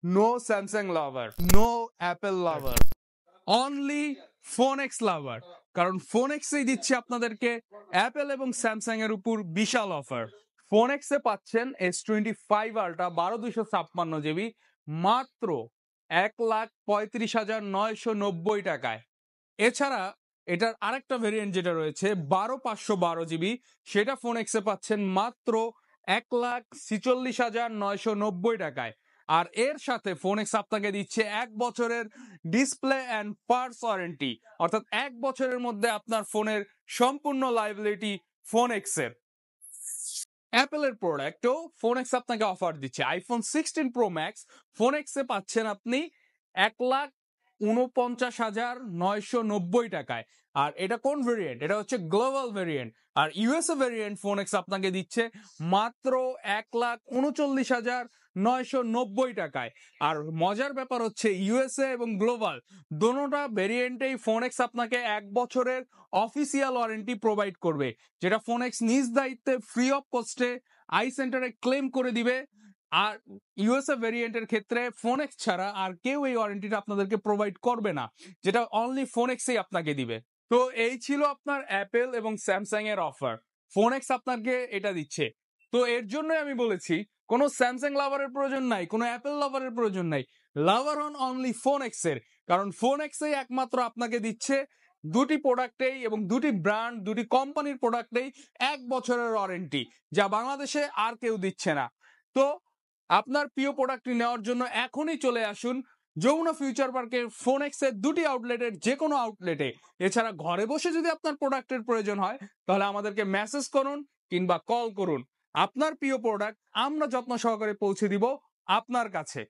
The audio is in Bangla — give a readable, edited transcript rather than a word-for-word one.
No Samsung lover, no Apple lover, only Phonex lover. কারণ ফোনেক্সেই দিচ্ছে আপনাদেরকে অ্যাপেল এবং স্যামসাং এর উপর বিশাল অফার। ফোনেক্সে পাচ্ছেন S25 আলট্রা 12/256 GB মাত্র 1,35,990 টাকায়। এছাড়া এটার আরেকটা ভেরিয়েন্ট যেটা রয়েছে 12/512 GB, সেটা ফোনেক্সে পাচ্ছেন মাত্র 1,46,990 টাকায়। আর এর সাথে ফোনেক্স আপনাকে দিচ্ছে 1 বছরের ডিসপ্লে অ্যান্ড পার্টস ওয়ারেন্টি, অর্থাৎ 1 বছরের মধ্যে আপনার ফোনের সম্পূর্ণ লাইবিলিটি ফোনেক্সের। অ্যাপেলের প্রোডাক্টও ফোনেক্স আপনাকে অফার দিচ্ছে। আইফোন 16 প্রো ম্যাক্স ফোনেক্সে পাচ্ছেন আপনি 1,49,990 টাকায়। আর এটা কোন ভেরিয়েন্ট? এটা হচ্ছে গ্লোবাল ভেরিয়েন্ট। আর ইউএসএ ভেরিয়েন্ট ফোনেক্স আপনাকে দিচ্ছে মাত্র 1,39,990 টাকায়। আর মজার ব্যাপার হচ্ছে ইউএসএ এবং গ্লোবাল দোনোটা ভেরিয়েন্টেই ফোনেক্স আপনাকে 1 বছরের অফিসিয়াল ওয়ারেন্টি প্রোভাইড করবে, যেটা ফোনেক্স নিজ দায়িত্বে ফ্রি অফ কস্টে আই সেন্টারে ক্লেম করে দিবে। আর ইউএসএ ভেরিয়েন্টের ক্ষেত্রে ফোনেক্স ছাড়া আর কেউ এই ওয়ারেন্টিটা আপনাদেরকে প্রোভাইড করবে না, যেটা অনলি ফোনেক্সই আপনাকে দিবে। তো এই ছিল আপনার অ্যাপেল এবং স্যামসাং এর অফার। ফোনেক্স আপনাকে এটা দিচ্ছে। তো এর জন্যই আমি বলেছি কোনো স্যামসাং লাভারের প্রয়োজন নাই, কোনো অ্যাপেল লাভারের প্রয়োজন নাই, লাভার হন অনলি ফোনেক্স এর। কারণ ফোনেক্সই একমাত্র আপনাকে দিচ্ছে দুটি প্রোডাক্টেই এবং দুটি ব্র্যান্ড, দুটি কোম্পানির প্রোডাক্টেই 1 বছরের ওয়ারেন্টি, যা বাংলাদেশে আর কেউ দিচ্ছে না। তো আপনার প্রিয় প্রোডাক্টটি নেওয়ার জন্য এখনই চলে আসুন যমুনা ফিউচার পার্কের ফোনেক্সের দুটি আউটলেটের যে কোনো আউটলেটে। এছাড়া ঘরে বসে যদি আপনার প্রোডাক্টের প্রয়োজন হয় তাহলে আমাদেরকে মেসেজ করুন কিংবা কল করুন। আপনার প্রিয় প্রোডাক্ট আমরা যত্ন সহকারে পৌঁছে দিব আপনার কাছে।